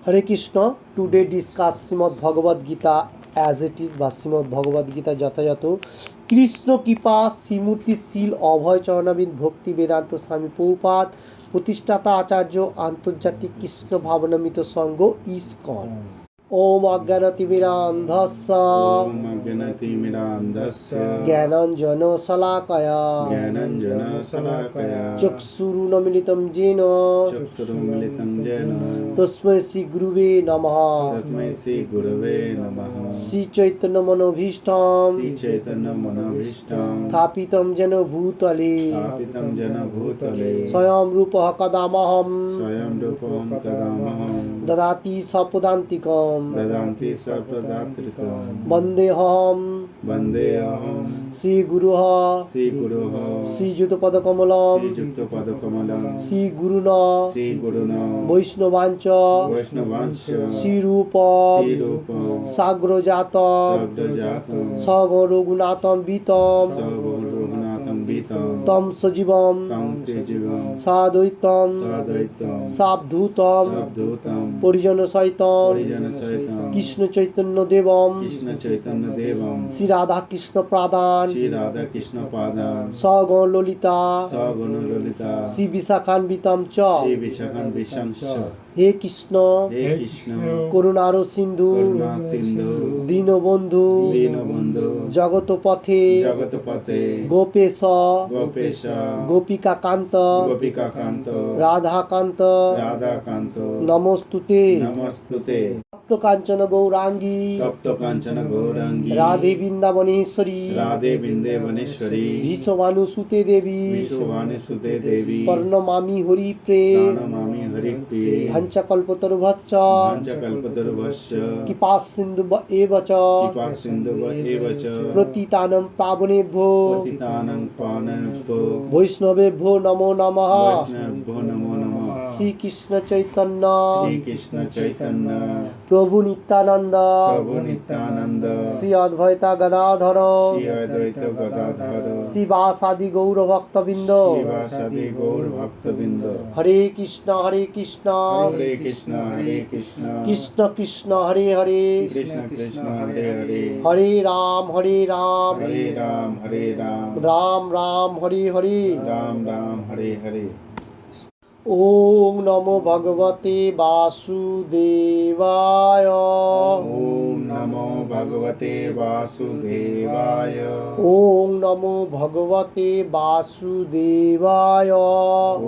Hare Krishna. Today discuss Shrimad Bhagavad Gita as it is বা শ্রীমদ্ ভগবদ গীতা যথাযথ কৃষ্ণ কৃপা শ্রীমূর্তি শীল অভয় চরণাবিদ ভক্তি বেদান্ত স্বামী প্রভুপাদ প্রতিষ্ঠাতা আচার্য আন্তর্জাতিক কৃষ্ণ ভাবনামিত সংঘ ইসকন। ওম অজ্ঞানতিমিরান্ধস্য জ্ঞানাঞ্জন শলাকয়া চক্ষুরুন্মিলিतं येन তস্मै শ্রী গুরুবে নমঃ। শ্রী চৈতন্য মনোভীষ্টং স্থাপিतं যেন ভূতলে স্বয়ং রূপঃ কদামহং দদাতি স্বপদান্তিকং বন্দেহম শ্রীগুরুঃ শ্রীযুতপদকমলম শ্রীগুরুণ বৈষ্ণবাঞ্চ শ্রীরূপম সাগ্রজাতম সগরঘুনাথম বিতম তম সজীবম সাদ্বৈতম সাবধূতম পরিজন সহিতম কৃষ্ণ চৈতন্য দেবম শ্রী রাধা কৃষ্ণ প্রাদান সগণ ললিতা শ্রী বিশাখান্বিতম চ। হে কৃষ্ণ করুণার সিন্ধু দীনবন্ধু জগৎপথে গোপেশ গোপিকাকান্ত রাধাকান্ত নমস্তুতে। কাঞ্চন গৌরাঙ্গী রাধে বৃন্দাবনেশ্বরী ভীষমানুসুতে দেবী প্রণমামি হরি প্রেম ভাঞ্চকল্পতরুভ্যশ্চ কৃপা সিন্ধু এব চ পতিতানাং পাবনেভ্যো বৈষ্ণবেভ্যো নমো নমঃ। শ্রীকৃষ্ণ চৈতন্য প্রভু নিত্যানন্দ শ্রী অদ্বৈতা গদাধর শ্রীবাসাদি গৌর ভক্তবৃন্দ হরে কৃষ্ণ কৃষ্ণ কৃষ্ণ হরে হরে হরে রাম রাম রাম হরে হরে। ওম নমো ভগবতে বাসুদেবায় ওম নমো ভগবতে বাসুদেবায় ওম নমো ভগবতে বাসুদেবায়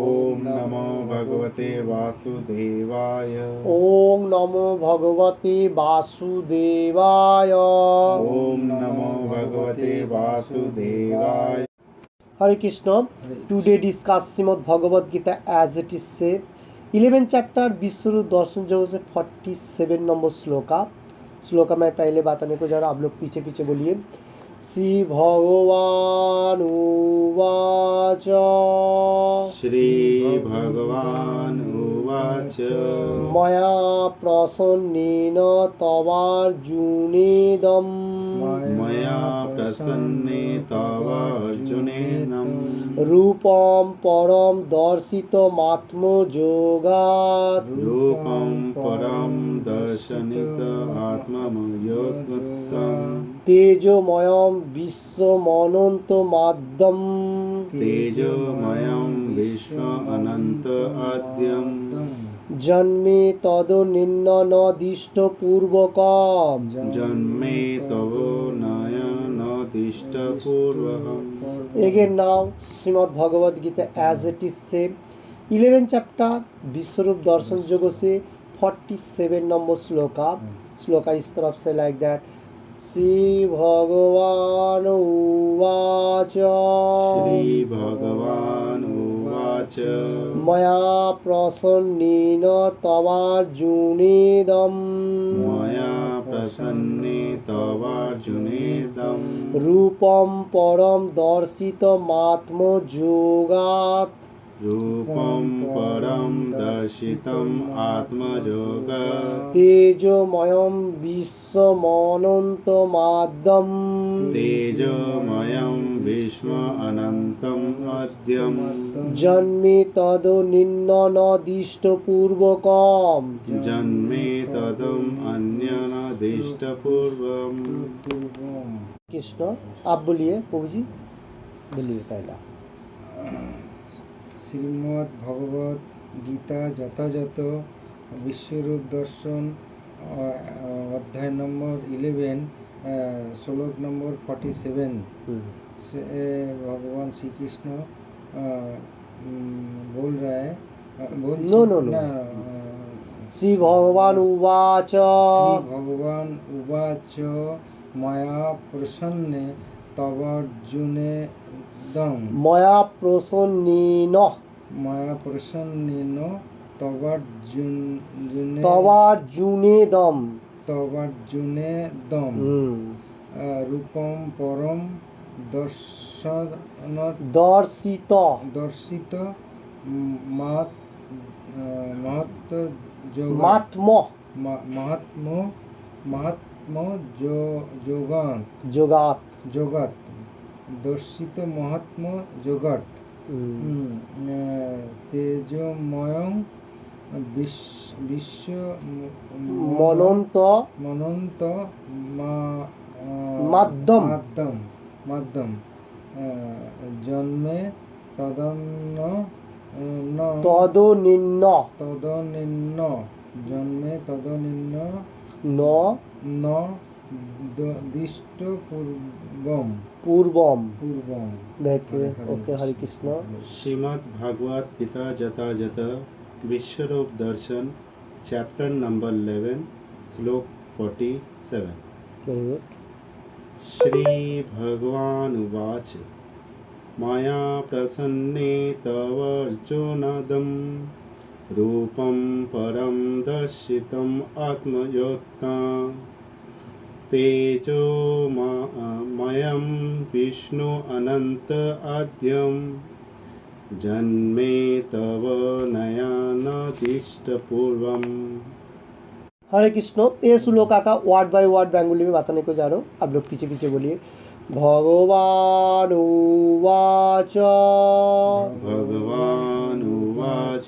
ওম নমো ভগবতে বাসুদেবায় ওম নমো ভগবতে বাসুদেবায় ওম নমো ভগবতে বাসুদেবায়। হরে Krishna. Today discuss Shrimad Bhagavad Gita as it is से 11 चैप्टर विश्वरूप दर्शन योग से 47 नंबर श्लोका मैं पहले बताने को जा रहा, आप लोग पीछे पीछे बोलिए। श्री भगवान उवाच मया प्रसन्नेन तवार्जुनेदं रूपं परं दर्शितमात्मयोगात् तेजोमयं विश्वमनन्तमाद्यं जन्मे तदनिर्णयदिष्टपूर्वकम् Again now Shrimad Bhagavad Gita as it is से 11 चैप्टर विश्वरूप दर्शन योग से 47 नंबर श्लोका इस तरफ से लाइक दैट। श्री भगवान उवाच मया प्रसन्नेन तवार्जुनेदं रूपं परं दर्शितमात्मयोगात् रूपं परं दर्शितम् आत्मयोगात् तेजोमयं विश्वमनन्तमाद्यं तेजोमयं विश्व अनन्तम् मध्यम् जन्मे तदनिर्णयदिष्टपूर्वकम् जन्मे तदम् अन्यनदिष्टपूर्वम्। कृष्ण आप बोलिए प्रभु जी, बोलिए पहला। শ্রীমদ্ ভগবত গীতা যথাযথ বিশ্বরূপ দর্শন অধ্যায় নম্বর 11 শ্লোক নম্বর 47 से भगवान श्री कृष्ण बोल रहा है नो श्री भगवान उवाच श्री भगवान उवाच मया प्रसन्ने तवार्जुने दम मया प्रसन्नेन मया प्रसन्नेन तवार्जुने तवार्जुनेदं तवार्जुने दम रूपम परम दर्शित दर्शित महत् महात्म जोगात जगत दर्शित महात्म जगत तेजोमयं विश्व मनंत माध्यम माध्यम जन्मे तदनिन्न जन्मे तदनिन्न न दिष्ट पूर्वम ओके हरे कृष्ण। श्रीमद् भागवत गीता यथायथ विश्वरूप दर्शन चैप्टर नंबर 11 श्लोक 47। Very good. श्री भगवान उवाच मया प्रसन्ने तव अर्जुनदं रूपं परं दर्शितम् आत्मयोक्ता तेजोमयं विष्णु अनंत आद्यं जन्मे तव नयनादिष्टपूर्वम्। हरे कृष्ण। ये श्लोका का वर्ड बाय वर्ड बंगाली में बताने को जा रहा हूँ, आप लोग पीछे पीछे बोलिए। भगवान उवाच भगवान उवाच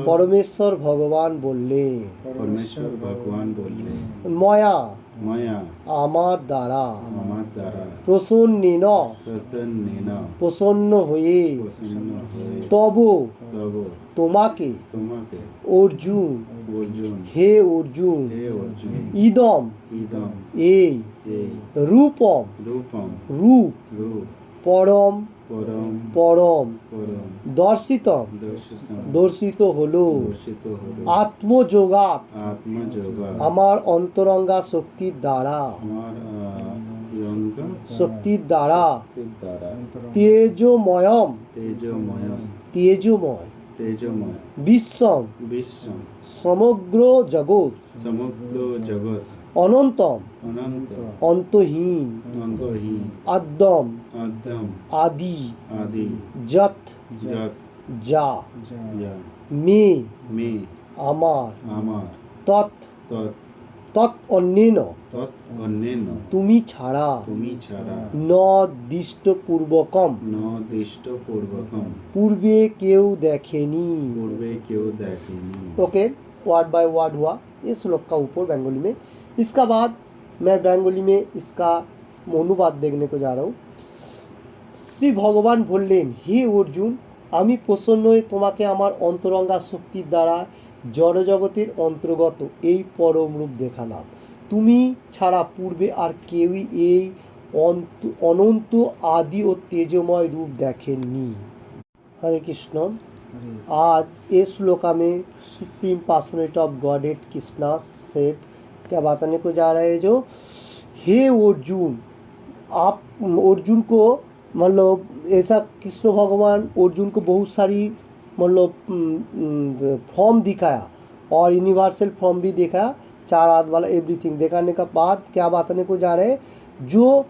परमेश्वर भगवान बोले परमेश्वर भगवान बोले मया मया আমার দ্বারা আমার দ্বারা প্রসন্নেন প্রসন্ন হয়ে তব তোমাকে অর্জুন হে অর্জুন ইদম এই রূপম রূপ পরম পরম দর্শিত হলো আত্মযোগাত আমার অন্তরঙ্গা শক্তির দ্বারা তেজোময় বিশ্বম সমগ্র জগৎ অনন্তম অন্তহীন আদ্যম আদি যত যা মে আমার তৎ অন্যেন তুমি ছাড়া ন দৃষ্ট পূর্বকম पूर्वे केव देखनी। ओके वर्ड बाय वर्ड हुआ ये श्लोक का ऊपर बंगाली में। इसका बाद मैं बंगाली में इसका अनुवाद देखने को जा रहा हूँ। श्री भगवान बोलें हे अर्जुन आमी प्रसन्न हয়ে তোমাকে আমার অন্তরঙ্গা শক্তির দ্বারা জড়জগতের অন্তর্গত এই পরম রূপ দেখালাম। তুমি ছাড়া পূর্বে আর কেউই এই অনন্ত আদি ও तेजोमय रूप देखेननी। हरे कृष्ण। आज इस श्लोका में supreme personality of godhead Krishna said क्या बताने को जा रहा है जो हे अर्जुन आप अर्जुन को मतलब ऐसा कृष्ण भगवान अर्जुन को बहुत सारी मतलब फॉर्म दिखाया और यूनिवर्सल फॉर्म भी दिखाया, चार हाथ वाला एवरीथिंग दिखाने का बाद क्या बताने को जा रहे हैं जो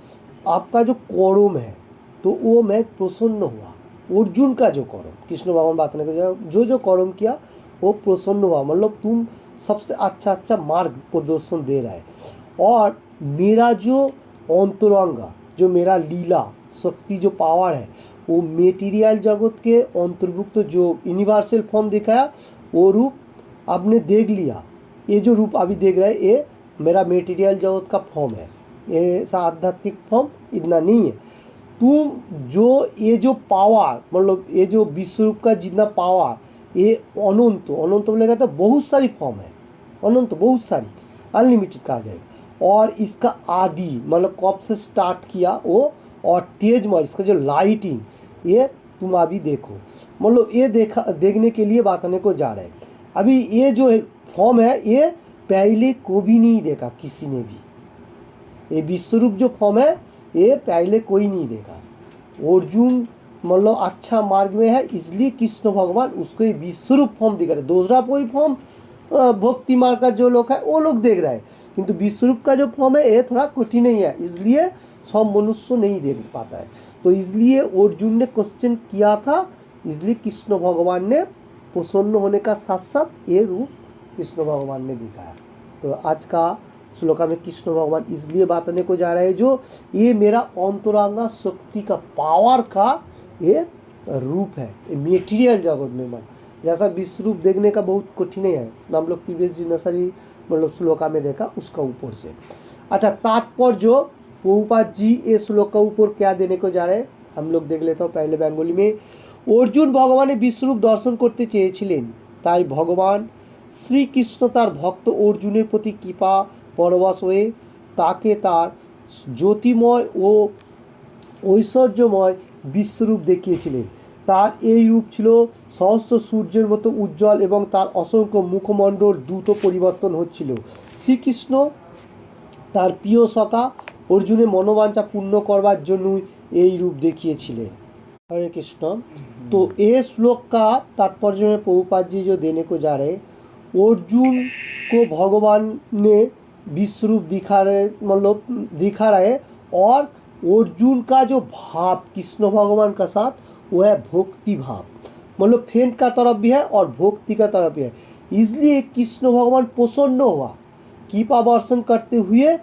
आपका जो कोरम है तो वो मैं प्रसन्न हुआ, अर्जुन का जो कर्म, कृष्ण भगवान बताने को जो कर्म किया वो प्रसन्न हुआ, मतलब तुम सबसे अच्छा मार्ग प्रदर्शन दे रहा है। और मेरा जो अंतरंगा, जो मेरा लीला शक्ति जो पावर है, वो मेटीरियल जगत के अंतर्भुक्त जो यूनिवर्सल फॉर्म दिखाया वो रूप आपने देख लिया। ये जो रूप अभी देख रहे हैं ये मेरा मेटीरियल जगत का फॉर्म है, ये ऐसा आध्यात्मिक फॉर्म इतना नहीं है। तुम जो ये जो पावर, मतलब ये जो विश्व रूप का जितना पावर, ये अनंत अनंत बोलेगा तो बहुत सारी फॉर्म है, अनंत बहुत सारी, अनलिमिटेड कहा जाएगा। और इसका आदि मतलब कब से स्टार्ट किया वो, और तेजमय इसका जो लाइटिंग, ये तुम अभी देखो, मतलब ये देखने के लिए बताने को जा रहे हैं। अभी ये जो फॉर्म है ये पहले को भी नहीं देखा किसी ने भी, ये विश्वरूप जो फॉर्म है ये पहले कोई नहीं देखा। अर्जुन मतलब अच्छा मार्ग में है, इसलिए कृष्ण भगवान उसको ये विश्वरूप फॉर्म दिखा रहे। दूसरा कोई फॉर्म भक्ति मार्ग का जो लोग है वो लोग देख रहे हैं, किंतु विश्वरूप का जो फॉर्म है ये थोड़ा कठिन ही है, इसलिए सब मनुष्य नहीं देख पाता है। तो इसलिए अर्जुन ने क्वेश्चन किया था, इसलिए कृष्ण भगवान ने प्रसन्न होने का साथ साथ ये रूप कृष्ण भगवान ने दिखाया। तो आज का श्लोका में कृष्ण भगवान इसलिए बताने को जा रहे हैं जो ये मेरा अंतरंगा शक्ति का पावर का ये रूप है, ये मेटीरियल जगत में मन जैसा विश्व रूप देखने का बहुत कठिन है, हम लोग पीवीएस जी नर्सरी मतलब श्लोका में देखा उसका ऊपर से। अच्छा, तात्पर्य जो प्रभुपाद जी ये श्लोक का ऊपर क्या देने को जा रहे हैं हम लोग देख लेते हैं पहले बेंगली में। अर्जुन भगवान विश्वरूप दर्शन करते চেয়েছিলেন, তাই भगवान শ্রীকৃষ্ণ তার ভক্ত অর্জুনের প্রতি কৃপা পরবশ হয়ে তাকে তার জ্যোতিময় ও ঐশ্বর্যময় বিশ্বরূপ দেখিয়েছিলেন। তার এই রূপ ছিল সহস্র সূর্যের মতো উজ্জ্বল এবং তার অসংখ্য মুখমণ্ডল দ্রুত পরিবর্তন হচ্ছিল। শ্রীকৃষ্ণ তার প্রিয় সখা অর্জুনের মনোবাঞ্ছা পূর্ণ করবার জন্যই এই रूप देखिएছিলেন। हरे कृष्ण। तो ये श्लोक का तात्पर्य में प्रभुपाद जी जो देने को जा रहे, अर्जुन को भगवान ने विश्व रूप दिखा रहे, मतलब दिखा रहे, और अर्जुन का जो भाव कृष्ण भगवान का साथ वो है भक्ति भाव, मतलब फ्रेंड का तरफ भी है और भक्ति का तरफ भी है। इसलिए कृष्ण भगवान प्रसन्न हुआ, कृपा वर्षण करते हुए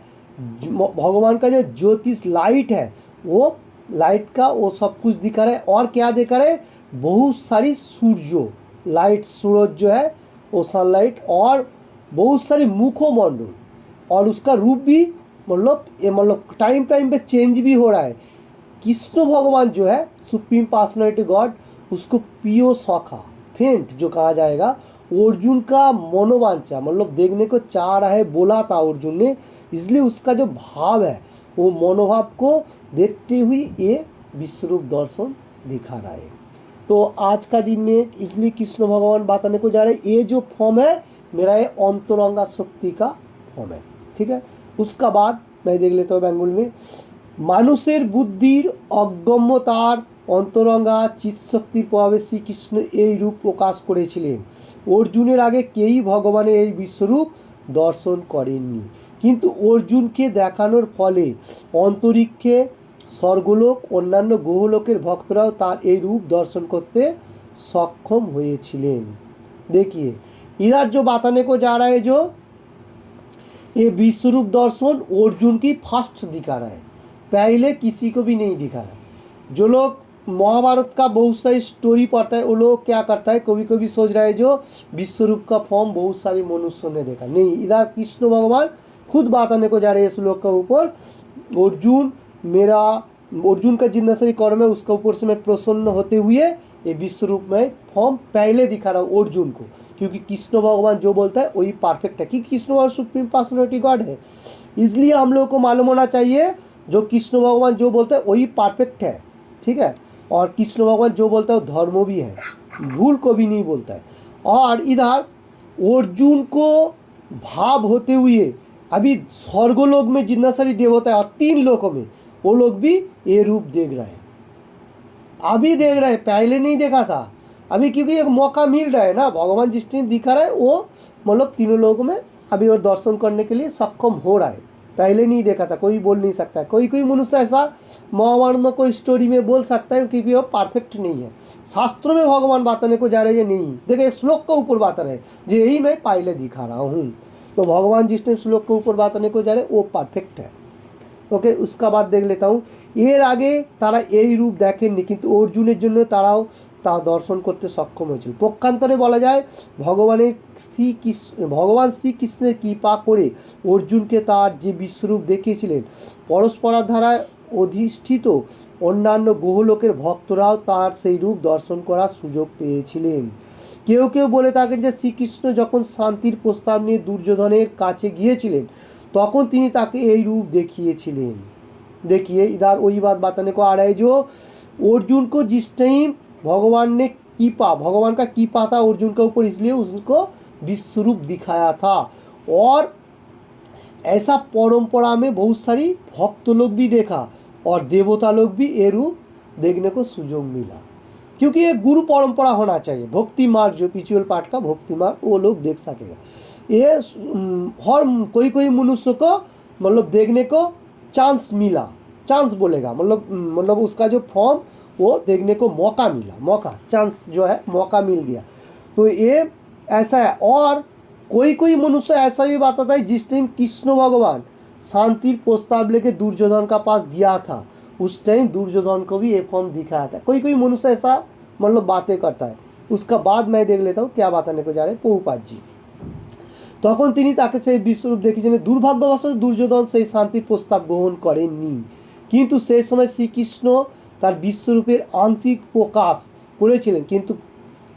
भगवान का जो ज्योतिष लाइट है वो लाइट का वो सब कुछ दिखा रहे, और क्या दिखा रहे, बहुत सारी सूर्यों लाइट, सूरज जो है वो सनलाइट, और बहुत सारे मुखमंडल, और उसका रूप भी मतलब टाइम पे चेंज भी हो रहा है। कृष्ण भगवान जो है सुप्रीम पर्सनैलिटी गॉड, उसको पियो सखा फेंट जो कहा जाएगा, अर्जुन का मनोवांछा मतलब देखने को चाह रहा है, बोला था अर्जुन ने, इसलिए उसका जो भाव है वो मनोभाव को देखते हुए ये विश्वरूप दर्शन दिखा रहा है। तो आज का दिन में इसलिए कृष्ण भगवान बताने को जा रहे हैं ये जो फॉर्म है मेरा ये अंतरंगा शक्ति का फॉर्म है, ठीक है। उसका बाद मैं देख लेता हूँ बेंगल में, मानुषेर बुद्धिर अगम्यतार अंतरंगा चित्शक्तिर प्रभावे श्रीकृष्ण এই रूप प्रकाश করেছিলেন। अर्जुनेर आगे केई भगवानेर এই विश्वरूप दर्शन करेनনি, কিন্তু अर्जुनকে দেখানোর ফলে অন্তরিক্ষে স্বর্গলোক অন্যান্য গ্রহলোকের ভক্তরাও তার এই रूप दर्शन करते सक्षम হয়েছিলেন। देखिए इधर जो बताने को जा रहा है, जो ये विश्वरूप दर्शन अर्जुन की फर्स्ट दिखा रहा है, पहले किसी को भी नहीं दिखा है। जो लोग महाभारत का बहुत सारी स्टोरी पढ़ता है वो लोग क्या करता है, कभी कभी सोच रहा है जो विश्वरूप का फॉर्म बहुत सारे मनुष्यों ने देखा, नहीं, इधर कृष्ण भगवान खुद बताने को जा रहे हैं इस श्लोक का ऊपर, अर्जुन का जितना सारी कर्म है उसका ऊपर से मैं प्रसन्न होते हुए ये विश्वरूप में फॉर्म पहले दिखा रहा हूँ अर्जुन को, क्योंकि कृष्ण भगवान जो बोलता है वही परफेक्ट है, क्योंकि कृष्ण भगवान सुप्रीम पर्सनैलिटी गॉड है। इसलिए हम लोगों को मालूम होना चाहिए जो कृष्ण भगवान जो बोलता है वही परफेक्ट है, ठीक है, और कृष्ण भगवान जो बोलता है वो धर्म भी है, भूल को भी नहीं बोलता है। और इधर अर्जुन को भाव होते हुए अभी स्वर्गलोक में जितना सारी देवता है और 3 लोकों में वो लोग भी ये रूप देख रहे हैं, अभी देख रहे हैं, पहले नहीं देखा था, अभी क्योंकि एक मौका मिल रहा है ना, भगवान जिस टाइम दिखा रहा है वो मतलब तीनों लोगों में अभी और दर्शन करने के लिए सक्षम हो रहा है, पहले नहीं देखा था, कोई बोल नहीं सकता। कोई कोई मनुष्य ऐसा महाभारत में कोई स्टोरी में बोल सकता है क्योंकि वो परफेक्ट नहीं है। शास्त्रों में भगवान बताने को जा रहे हैं नहीं, देखिए एक श्लोक के ऊपर बता रहे जो यही मैं पहले दिखा रहा हूँ। तो भगवान जिस टाइम श्लोक के ऊपर बताने को जा रहे वो परफेक्ट है। ओके, उसका बाद देख लेता हूँ। এর আগে তারা এই রূপ দেখেননি, কিন্তু অর্জুনের জন্য তারাও তা দর্শন করতে সক্ষম হয়েছিল। পক্ষান্তরে বলা যায় ভগবান শ্রীকৃষ্ণের কৃপা করে অর্জুনকে তার যে বিশ্বরূপ দেখিয়েছিলেন, পরস্পরার ধারায় অধিষ্ঠিত অন্যান্য গ্রহলোকের ভক্তরাও তার সেই রূপ দর্শন করার সুযোগ পেয়েছিলেন। কেউ কেউ বলে থাকেন যে শ্রীকৃষ্ণ যখন শান্তির প্রস্তাব নিয়ে দুর্যোধনের কাছে গিয়েছিলেন তখন তিনি তাকে এই রূপ দেখিয়েছিলেন। देखिए इधर वही बात बताने को आ रहा है जो अर्जुन को जिस टाइम भगवान ने कृपा, भगवान का कृपा था अर्जुन के ऊपर, इसलिए उसको विश्वरूप दिखाया था। और ऐसा परंपरा में बहुत सारी भक्त लोग भी देखा और देवता लोग भी ये रूप देखने को सुयोग मिला, क्योंकि ये गुरु परंपरा होना चाहिए। भक्ति मार्ग जो पिछुअल पार्ट का भक्ति मार्ग वो लोग देख सकेगा। ये हर कोई मनुष्य को मतलब देखने को चांस मिला, चांस बोलेगा मतलब उसका जो फॉर्म वो देखने को मौका मिला, मौका चांस जो है मौका मिल गया। तो ये ऐसा है। और कोई मनुष्य ऐसा भी बताता है जिस टाइम कृष्ण भगवान शांति प्रस्ताव लेके दुर्योधन का पास गया था उस टाइम दुर्योधन को भी ये फॉर्म दिखाया था। कोई मनुष्य ऐसा मतलब बातें करता है। उसका बाद मैं देख लेता हूँ क्या बताने को जा रहे हैं प्रभुपाद जी। তখন তিনি তাকে সেই বিশ্বরূপ দেখিয়েছিলেন। দুর্ভাগ্যবশত দুর্যোধন সেই শান্তির প্রস্তাব গ্রহণ করেননি, কিন্তু সেই সময় শ্রীকৃষ্ণ তার বিশ্বরূপের আংশিক প্রকাশ করেছিলেন,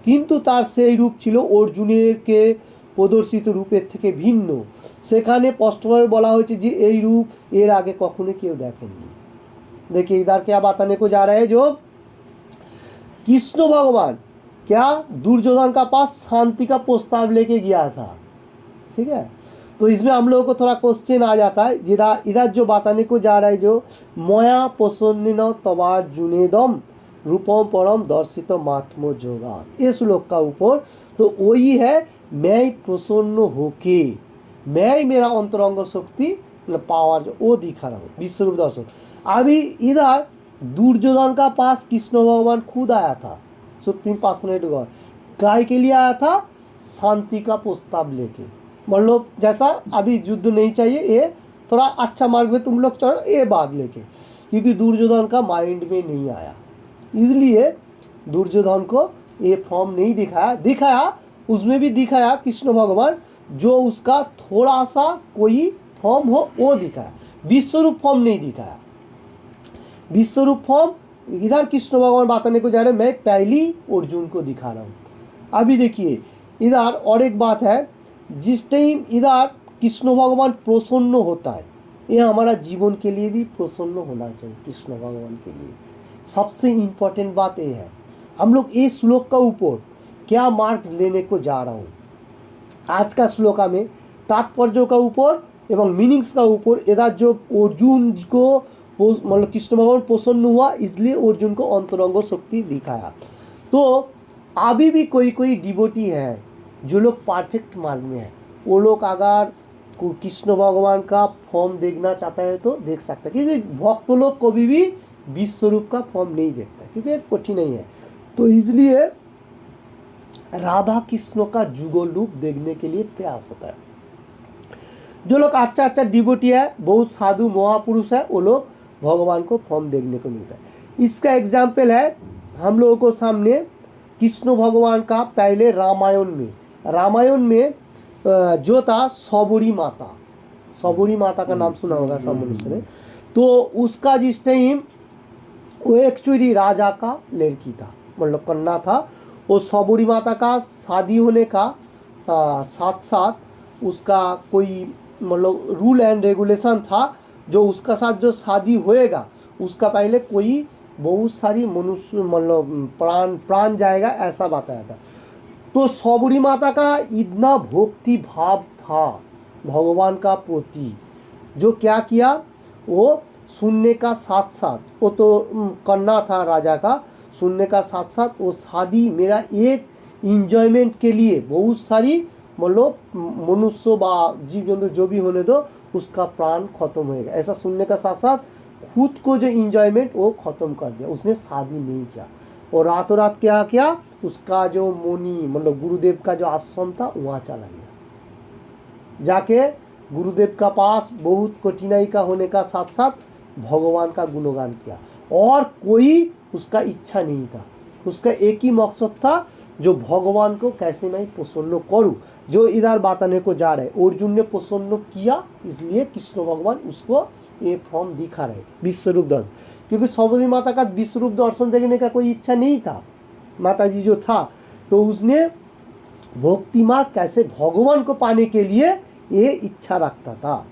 কিন্তু তার সেই রূপ ছিল অর্জুনেরকে প্রদর্শিত রূপের থেকে ভিন্ন। সেখানে স্পষ্টভাবে বলা হয়েছে যে এই রূপ এর আগে কখনো কেউ দেখেননি। देखिए इधर क्या बताने को जा रहा है जो कृष्ण भगवान क्या दुर्योधन का पास शांति का प्रस्ताव लेके गया था, ठीक है। तो इसमें हम लोगों को थोड़ा क्वेश्चन आ जाता है। इधर जो बताने को जा रहा है जो मया प्रसन्न तवार्जुनेदम रूपम परम दर्शित मात्म जोगात, ये श्लोक का ऊपर तो वही है मैं प्रसन्न होके, मैं मेरा अंतरंग शक्ति पावर जो वो दिखा रहा हूँ विश्वरूप दर्शन। अभी इधर दुर्योधन का पास कृष्ण भगवान खुद आया था, सुप्रीम पर्सनैलिटी गॉड। काय के लिए आया था? शांति का प्रस्ताव लेके। मतलब जैसा अभी युद्ध नहीं चाहिए, ये थोड़ा अच्छा मार्ग में तुम लोग चढ़ो, ये बात लेके, क्योंकि दुर्योधन का माइंड में नहीं आया, इसलिए दुर्योधन को ये फॉर्म नहीं दिखाया उसमें भी दिखाया कृष्ण भगवान जो उसका थोड़ा सा कोई फॉर्म हो वो दिखाया, विश्वरूप फॉर्म नहीं दिखाया। विश्वरूप फॉर्म इधर कृष्ण भगवान बताने को जा रहे हैं, मैं पहली अर्जुन को दिखा रहा हूँ। अभी देखिए इधर और एक बात है, जिस टाइम इधर कृष्ण भगवान प्रसन्न होता है, ये हमारा जीवन के लिए भी प्रसन्न होना चाहिए। कृष्ण भगवान के लिए सबसे इम्पोर्टेंट बात ये है। हम लोग इस श्लोक का ऊपर क्या मार्क लेने को जा रहा हूँ आज का श्लोका में, तात्पर्य का ऊपर एवं मीनिंग्स का ऊपर। इधर जो अर्जुन को मतलब कृष्ण भगवान प्रसन्न हुआ इसलिए अर्जुन को अंतरंग शक्ति दिखाया। तो अभी भी कोई डिवोटी है जो लोग परफेक्ट मार्ग में है, वो लोग अगर कृष्ण भगवान का फॉर्म देखना चाहता है तो देख सकता है, क्योंकि भक्त लोग कभी भी विश्वरूप का फॉर्म नहीं देखता क्योंकि कठिन नहीं है। तो इसलिए राधा कृष्ण का जुगल रूप देखने के लिए प्रयास होता है। जो लोग अच्छा डिवोटी है, बहुत साधु महापुरुष है, वो लोग भगवान को फॉर्म देखने को मिलता है। इसका एग्जाम्पल है हम लोगों को सामने कृष्ण भगवान का पहले रामायण में जो था सबरी माता का नाम सुना होगा सब मनुष्य ने। तो उसका जिस टाइम वो एक्चुअली राजा का लड़की था, मतलब कन्या था। वो सबरी माता का शादी होने का साथ साथ उसका कोई मतलब रूल एंड रेगुलेशन था, जो उसका साथ जो शादी होएगा उसका पहले कोई बहुत सारी मनुष्य मतलब प्राण जाएगा, ऐसा बताया था। तो सबरी माता का इतना भक्ति भाव था भगवान का प्रति, जो क्या किया वो सुनने का साथ साथ, वो तो कन्या था राजा का, सुनने का साथ साथ वो शादी मेरा एक इंजॉयमेंट के लिए बहुत सारी मतलब मनुष्य व जीव जंतु जो भी होने दो उसका प्राण खत्म होएगा। ऐसा सुनने का साथ साथ खुद को जो इंजॉयमेंट वो ख़त्म कर दिया, उसने शादी नहीं किया और रातों रात क्या किया, उसका जो मुनि मतलब गुरुदेव का जो आश्रम था वहाँ चला गया। जाके गुरुदेव का पास बहुत कठिनाई का होने का साथ साथ भगवान का गुणगान किया और कोई उसका इच्छा नहीं था, उसका एक ही मकसद था जो भगवान को कैसे मैं प्रसन्न करूं। जो इधर बताने को जा रहे अर्जुन ने प्रसन्न किया, इसलिए कृष्ण भगवान उसको ये फॉर्म दिखा रहे विश्वरूप दर्शन, क्योंकि सबरी माता का विश्वरूप दर्शन देखने का कोई इच्छा नहीं था। माता जी जो था तो उसने भक्ति मार्ग कैसे भगवान को पाने के लिए ये इच्छा रखता था।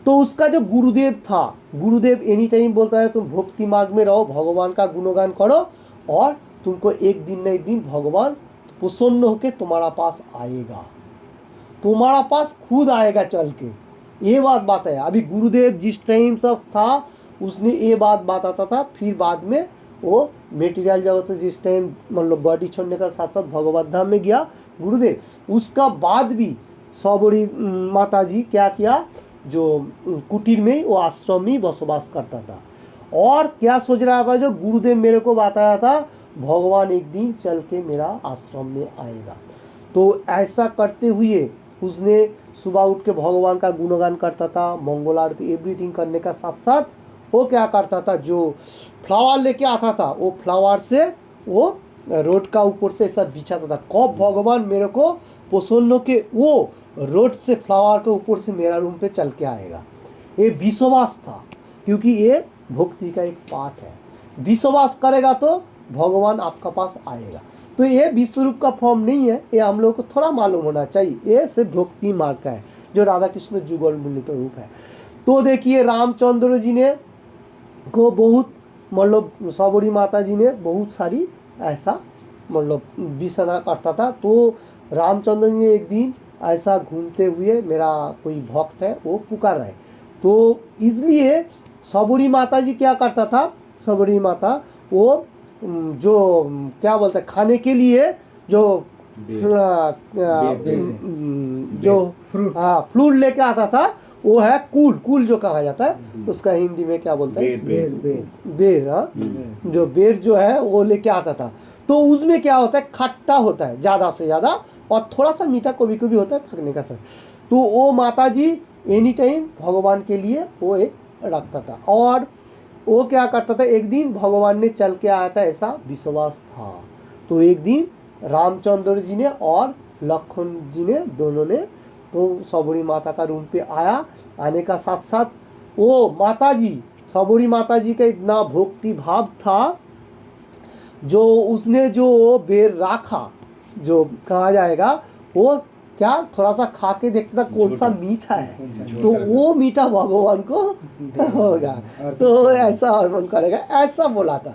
तो उसका जो गुरुदेव था, गुरुदेव एनी टाइम बोलता है तुम भक्ति मार्ग में रहो, भगवान का गुणगान करो और तुमको एक दिन न एक दिन भगवान प्रसन्न होकर तुम्हारा पास आएगा, तुम्हारा पास खुद आएगा चल के। ये बात बताया। अभी गुरुदेव जिस टाइम तक था उसने ये बात बताता था, फिर बाद में वो मेटीरियल जगत जिस टाइम मतलब बॉडी छोड़ने का साथ साथ भगवत धाम में गया गुरुदेव, उसका बाद भी सबरी माता जी क्या किया, जो कुटीर में वो आश्रम में बसवास करता था और क्या सोच रहा था, जो गुरुदेव मेरे को बताया था भगवान एक दिन चल के मेरा आश्रम में आएगा। तो ऐसा करते हुए उसने सुबह उठ के भगवान का गुणगान करता था, मंगल आरती एवरीथिंग करने का साथ साथ वो क्या करता था, जो फ्लावर लेके आता था वो फ्लावर से वो रोड का ऊपर से ऐसा बिछाता था, कब भगवान मेरे को प्रसन्न के वो रोड से फ्लावर के ऊपर से मेरा रूम पे चल के आएगा। ये विश्वास था, क्योंकि ये भक्ति का एक पाठ है, विश्वास करेगा तो भगवान आपका पास आएगा। तो ये विश्वरूप का फॉर्म नहीं है, ये हम लोग को थोड़ा मालूम होना चाहिए, ये सिर्फ भक्ति मार्ग का है जो राधा कृष्ण जुगल मिलित रूप है। तो देखिए रामचंद्र जी ने को बहुत मतलब सबरी माता जी ने बहुत सारी ऐसा मतलब विसना करता था। तो रामचंद्र जी एक दिन ऐसा घूमते हुए मेरा कोई भक्त है वो पुकार रहे, तो इसलिए सबरी माता जी क्या करता था, सबरी माता वो जो क्या बोलते हैं खाने के लिए जो जो फ्रूट लेके आता था वो है कूल, कूल जो कहा जाता है उसका हिंदी में क्या बोलते हैं, बेर। जो बेर जो है वो लेके आता था। तो उसमें क्या होता है, खट्टा होता है ज़्यादा से ज़्यादा और थोड़ा सा मीठा कभी कभी होता है पकने का सर। तो वो माता जी एनी टाइम भगवान के लिए वो एक रखता था और वो क्या करता था, एक दिन भगवान ने चल के आया था ऐसा विश्वास था। तो एक दिन रामचंद्र जी ने और लखन जी ने दोनों ने तो सबरी माता का रूम पे आया, आने का साथ साथ वो माता जी सबरी माता जी का इतना भक्ति भाव था, जो उसने जो बेर रखा जो कहा जाएगा वो क्या थोड़ा सा खा के देखता कौन सा मीठा है, तो वो मीठा भगवान को होगा तो ऐसा अर्पण करेगा, ऐसा बोला था।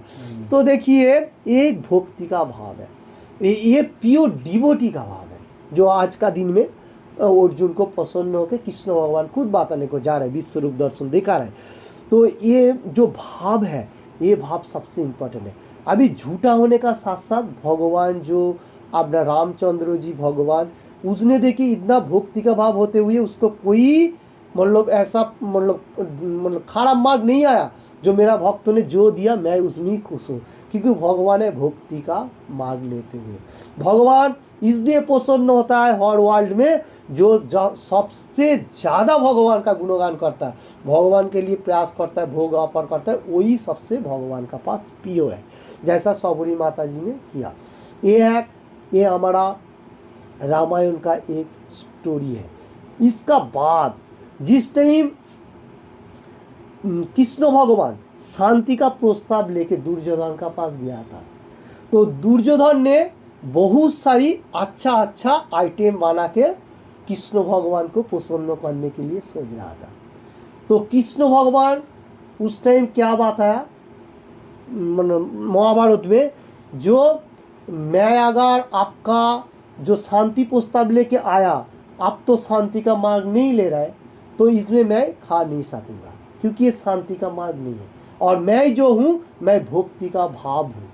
तो देखिए एक भक्ति का भाव है, ये प्योर डिवोटी का भाव है, जो आज का दिन में अर्जुन को प्रसन्न होकर कृष्ण भगवान खुद बताने को जा रहे, विश्वरूप दर्शन दिखा रहे। तो ये जो भाव है ये भाव सबसे इम्पोर्टेंट है। अभी झूठा होने का साथ साथ भगवान जो अपना रामचंद्र जी भगवान उसने देखी इतना भक्ति का भाव होते हुए उसको कोई मतलब ऐसा मतलब खराब मार्ग नहीं आया, जो मेरा भक्तों ने जो दिया मैं उसमें खुश हूँ, क्योंकि भगवान है भक्ति का मार्ग लेते हुए। भगवान इसलिए प्रसन्न होता है हर वर्ल्ड में जो सबसे ज़्यादा भगवान का गुणगान करता है, भगवान के लिए प्रयास करता है, भोग अर्पण करता है, वही सबसे भगवान का पास प्रिय है, जैसा सबरी माता जी ने किया। ये हमारा रामायण का एक स्टोरी है। इसका बाद जिस टाइम कृष्ण भगवान शांति का प्रस्ताव लेके दुर्योधन का पास गया था, तो दुर्योधन ने बहुत सारी अच्छा आइटम बना के कृष्ण भगवान को प्रसन्न करने के लिए सोच रहा था। तो कृष्ण भगवान उस टाइम क्या बात आया महाभारत में, जो मैं अगर आपका जो शांति प्रस्ताव लेके आया, आप तो शांति का मार्ग नहीं ले रहा है, तो इसमें मैं खा नहीं सकूँगा, क्योंकि ये शांति का मार्ग नहीं है, और मैं जो हूँ मैं भक्ति का भाव हूँ।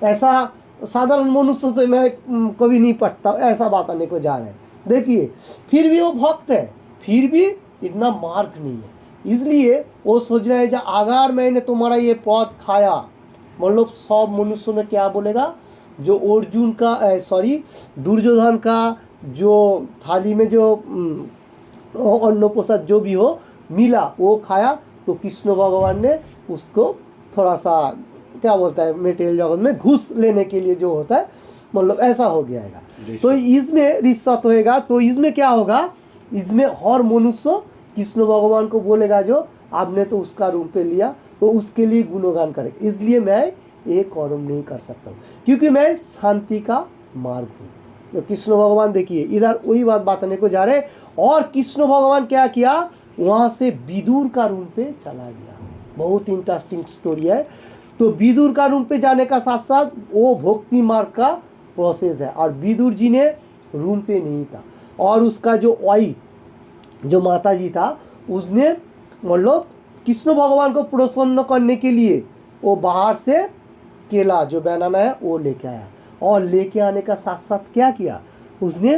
ऐसा साधारण मनुष्य से मैं कभी नहीं पढ़ता, ऐसा बात आने को जा रहा है। देखिए फिर भी वो भक्त है, फिर भी इतना मार्ग नहीं है, इसलिए वो सोच रहा है कि अगर मैंने तुम्हारा ये पद खाया, मतलब सब मनुष्य में क्या बोलेगा, जो अर्जुन का सॉरी दुर्योधन का जो थाली में जो अन्न प्रसाद जो भी हो मिला वो खाया, तो कृष्ण भगवान ने उसको थोड़ा सा क्या बोलता है मेटेरियल जगत में घूस लेने के लिए जो होता है, मतलब ऐसा हो गया है। तो इसमें रिश्वत होएगा, तो इसमें क्या होगा, इसमें हर मनुष्य कृष्ण भगवान को बोलेगा जो आपने तो उसका रूप पे लिया, तो उसके लिए गुणगान करेगा, इसलिए मैं ये कर्म नहीं कर सकता हूँ क्योंकि मैं शांति का मार्ग हूँ। तो कृष्ण भगवान देखिए इधर वही बात बताने को जा रहे, और कृष्ण भगवान क्या किया, वहाँ से विदुर का रूम पे चला गया। बहुत इंटरेस्टिंग स्टोरी है। तो विदुर का रूम पे जाने का साथ साथ वो भक्ति मार्ग का प्रोसेस है, और विदुर जी ने रूम पे नहीं था, और उसका जो वाइफ जो माता जी था उसने मतलब कृष्ण भगवान को प्रसन्न करने के लिए वो बाहर से केला जो बनाना है वो लेके आया, और लेके आने का साथ साथ क्या किया उसने,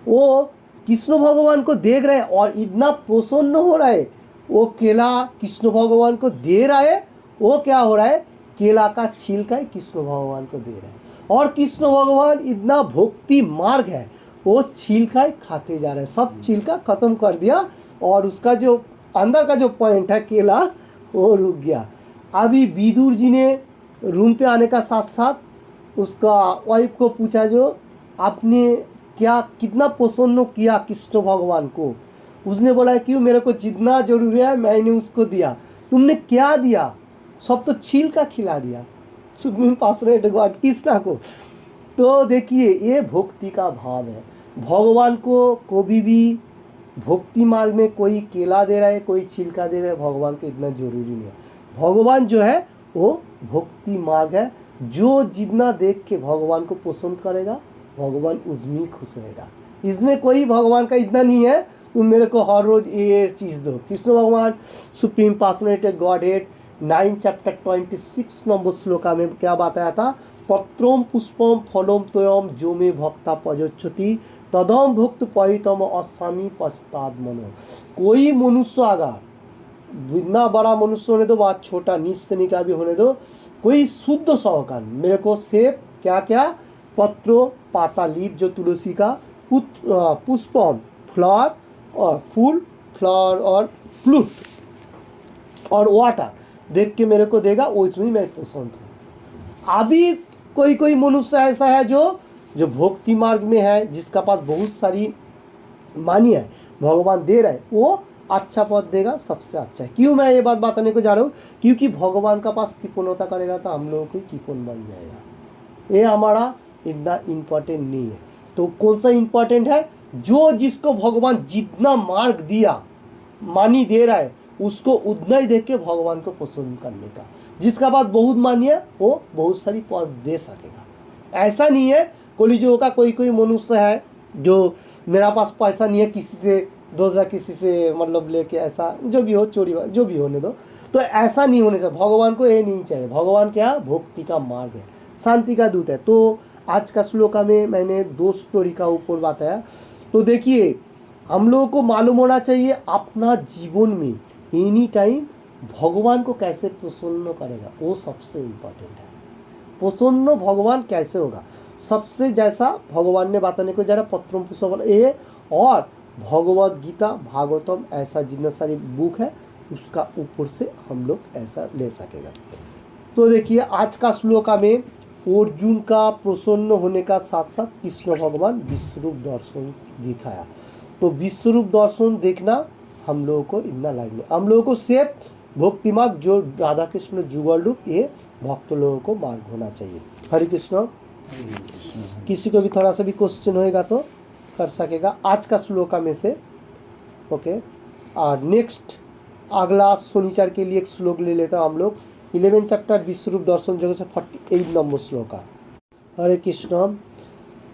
वो कृष्ण भगवान को देख रहे और इतना प्रसन्न हो रहा है, वो केला कृष्ण भगवान को दे रहा है, वो क्या हो रहा है केला का छिलका कृष्ण भगवान को दे रहा है, और कृष्ण भगवान इतना भक्ति मार्ग है, वो छिलका खाते जा रहे हैं, सब छिलका खत्म कर दिया, और उसका जो अंदर का जो पॉइंट है केला वो रुक गया। अभी विदुर जी ने रूम पे आने का साथ साथ उसका वाइफ को पूछा जो आपने क्या कितना प्रसन्न किया कृष्ण भगवान को, उसने बोला क्यों, मेरे को जितना जरूरी है मैंने उसको दिया, तुमने क्या दिया, सब तो छिलका खिला दिया सुप्रीम पासरेट गॉड कृष्णा को। तो देखिए ये भक्ति का भाव है, भगवान को कभी भी भक्ति मार्ग में कोई केला दे रहा है कोई छिलका दे रहा है, भगवान को इतना जरूरी नहीं है। भगवान जो है वो भक्ति मार्ग है, जो जितना देख के भगवान को पसंद करेगा भगवान उसमें खुश होएगा। इसमें कोई भगवान का इतना नहीं है तुम मेरे को हर रोज ये चीज़ दो। कृष्ण भगवान supreme personality God head 9 chapter 26 number shloka में क्या बताया था, पत्रम पुष्पम फलम तोयम जो में भक्ता पजोच्छति तदम भुक्त पहितम अस्वामी पश्चात मनो। कोई मनुष्य आगा, इतना बड़ा मनुष्य होने दो बात छोटा नीच श्रेणी का भी होने दो, कोई शुद्ध सहकान मेरे को सेब क्या क्या पत्रों पाता लीप जो तुलसी का पुष्पम फ्लावर और फूल फ्लावर और फ्लूट और वाटर देख के मेरे को देगा, वो इसमें मैं पसंद हूँ। अभी कोई कोई मनुष्य ऐसा है जो भक्ति मार्ग में है, जिसका पास बहुत सारी मानी है, भगवान दे रहा है, वो अच्छा पद देगा, सबसे अच्छा है। क्यों मैं ये बात बताने को जा रहा हूँ, क्योंकि भगवान का पास कृपणता करेगा तो हम लोगों को कृपण बन जाएगा। ये हमारा इतना इम्पोर्टेंट नहीं है। तो कौन सा इम्पोर्टेंट है, जो जिसको भगवान जितना मार्ग दिया मानी दे रहा है उसको उतना ही देख के भगवान को पसंद करने का। जिसका बात बहुत मानी है वो बहुत सारी पद दे सकेगा। ऐसा नहीं है कलिजुग का कोई कोई मनुष्य है जो मेरा पास पैसा नहीं है, किसी से दूसरा किसी से मतलब लेके ऐसा जो भी हो चोरी जो भी होने दो, तो ऐसा नहीं होने चाहिए। भगवान को ये नहीं चाहिए। भगवान क्या भक्ति का मार्ग है, शांति का दूत है। तो आज का श्लोका में मैंने 2 स्टोरी का ऊपर बताया। तो देखिए हम लोगों को मालूम होना चाहिए अपना जीवन में एनी टाइम भगवान को कैसे प्रसन्न करेगा, वो सबसे इम्पोर्टेंट है। प्रसन्न भगवान कैसे होगा, सबसे जैसा भगवान ने बताने को जरा पत्रम पुष्प ये और भगवद गीता भागवतम ऐसा जितना सारी बुक है उसका ऊपर से हम लोग ऐसा ले सकेगा। तो देखिए आज का श्लोका में अर्जुन का प्रसन्न होने का साथ साथ कृष्ण भगवान विश्वरूप दर्शन दिखाया। तो विश्वरूप दर्शन देखना हम लोगों को इतना लाइक नहीं, हम लोगों को सिर्फ भक्ति मार्ग जो राधा कृष्ण जुगल रूप ये भक्त लोगों को मार्ग होना चाहिए। हरे कृष्ण। किसी को भी थोड़ा सा भी क्वेश्चन होएगा तो कर सकेगा आज का श्लोका में से। ओके, और नेक्स्ट अगला शनिचर के लिए एक श्लोक ले लेता हूँ हम लोग 11 चैप्टर विश्वरूप दर्शन जगह से 48 नंबर श्लोका। हरे कृष्ण।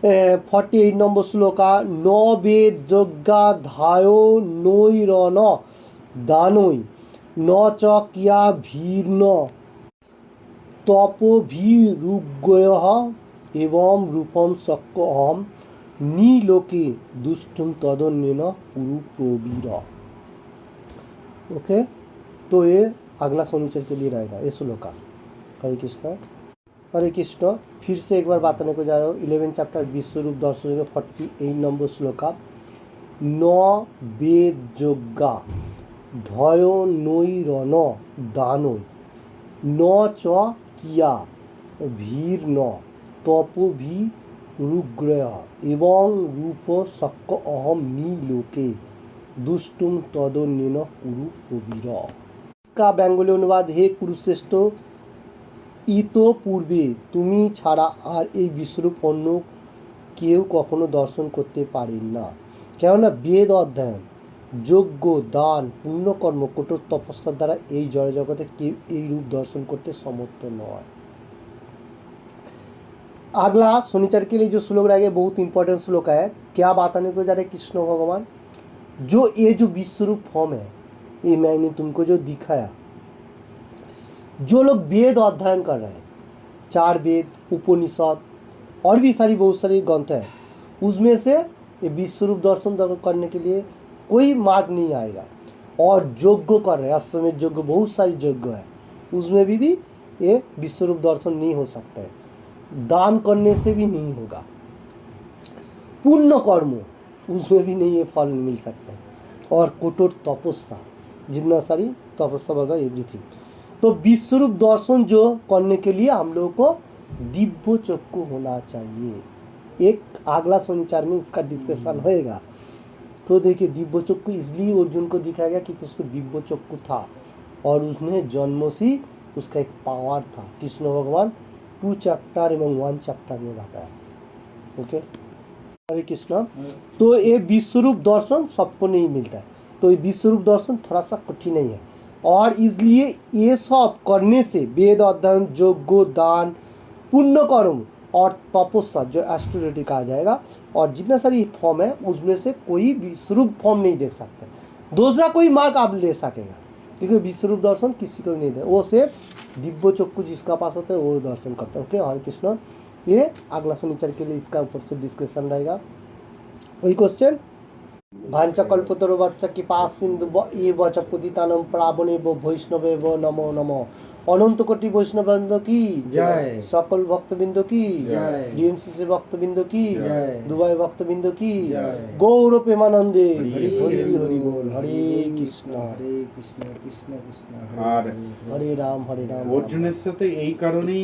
48 नंबर श्लोका न वेद यज्ञा धायो नोरन दानोई न च किया भीर्न तपो भीरुग्य एवं रूपम शक्य अहम नीलोके दुष्टुम तदन्येन कुरु प्रवीर। ओके, तो ये अगला शनिचर के लिए रहेगा ये श्लोक का। हरे कृष्ण हरे कृष्ण। फिर से एक बार बताने को जा रहा हूँ 11 चैप्टर विश्वरूप दर्शन के 48 नंबर श्लोक का। न वेदयोग्या धयो नैरन दानोय न च किया भीर न तपो भी रुग्रह एवं रूप शक्य अहम नीलोके दुष्टुम तदन्येन कुरु प्रवीर। इसका बेंगली अनुवाद, हे कुरुश्रेष्ठ, इतो पूर्वे तुमी छाड़ा আর এই বিশ্বরূপ অন্য কেউ কখনো দর্শন করতে পারেন না, কেননা বেদ অধ্যয়ন যজ্ঞ দান পুণ্যকর্ম কঠোর তপস্যার দ্বারা এই জড়জগতে কেউ এই রূপ दर्शन করতে সমর্থ নয়। अगला शनिचर के लिए जो श्लोक रहेगा बहुत इंपॉर्टेंट श्लोक है। क्या बताने को जा रहे कृष्ण भगवान, जो ये जो विश्वरूप फॉर्म है ये मैंने तुमको जो दिखाया, जो लोग वेद अध्ययन कर रहे हैं, 4 वेद उपनिषद और भी बहुत सारी ग्रंथ है, उसमें से ये विश्वरूप दर्शन करने के लिए कोई मार्ग नहीं आएगा। और यज्ञ कर रहे हैं, अश्वमेध यज्ञ बहुत सारी यज्ञ है, उसमें भी ये विश्वरूप दर्शन नहीं हो सकता है। दान करने से भी नहीं होगा, पुण्य कर्म उसमें भी नहीं ये फल मिल सकता है, और कठोर तपस्या जितना सारी तपस्या वर्ग एवरीथिंग। तो विश्वरूप दर्शन जो करने के लिए हम लोगों को दिव्य चक्षु होना चाहिए। एक अगला शनिचर में इसका डिस्कशन होएगा। तो देखिए दिव्य चक्षु इसलिए अर्जुन को दिखाया गया क्योंकि उसको दिव्य चक्षु था और उसने जन्म से उसका एक पावर था। कृष्ण भगवान 2 चैप्टर एवं 1 चैप्टर में बताया। ओके, हरे कृष्ण। तो ये विश्वरूप दर्शन सबको नहीं मिलता है, तो ये विश्वरूप दर्शन थोड़ा सा कठिन ही है, और इसलिए ये सब करने से वेद अध्ययन यज्ञ दान पुण्य कर्म और तपस्या जो एस्ट्रोरेटिक आ जाएगा, और जितना सारी फॉर्म है उसमें से कोई विश्वरूप फॉर्म नहीं देख सकते, दूसरा कोई मार्ग आप ले सकेगा, क्योंकि विश्वरूप दर्शन किसी को भी नहीं दे, वो सिर्फ दिव्य चक्षु जिसका पास होता है वो दर्शन करता है। ओके, हरे कृष्ण। ये अगला शनिचर के लिए इसका ऊपर से डिस्कशन रहेगा। वही क्वेश्चन, भांचा कल्पतरुवच्च कृपा सिंधु ये वच पतितानं पावने वैष्णवे वो नमो नमो। अनंत कोटि वैष्णववृंद की जय, सकल भक्तबिंद की जय, डीएमसीसी भक्तबिंद की जय, दुबई भक्तबिंद की जय। गौर प्रेमानंदे हरि हरि हरि बोल। हरे कृष्ण हरे कृष्ण कृष्ण कृष्ण আর हरे राम অর্জুনের সাথে এই কারণেই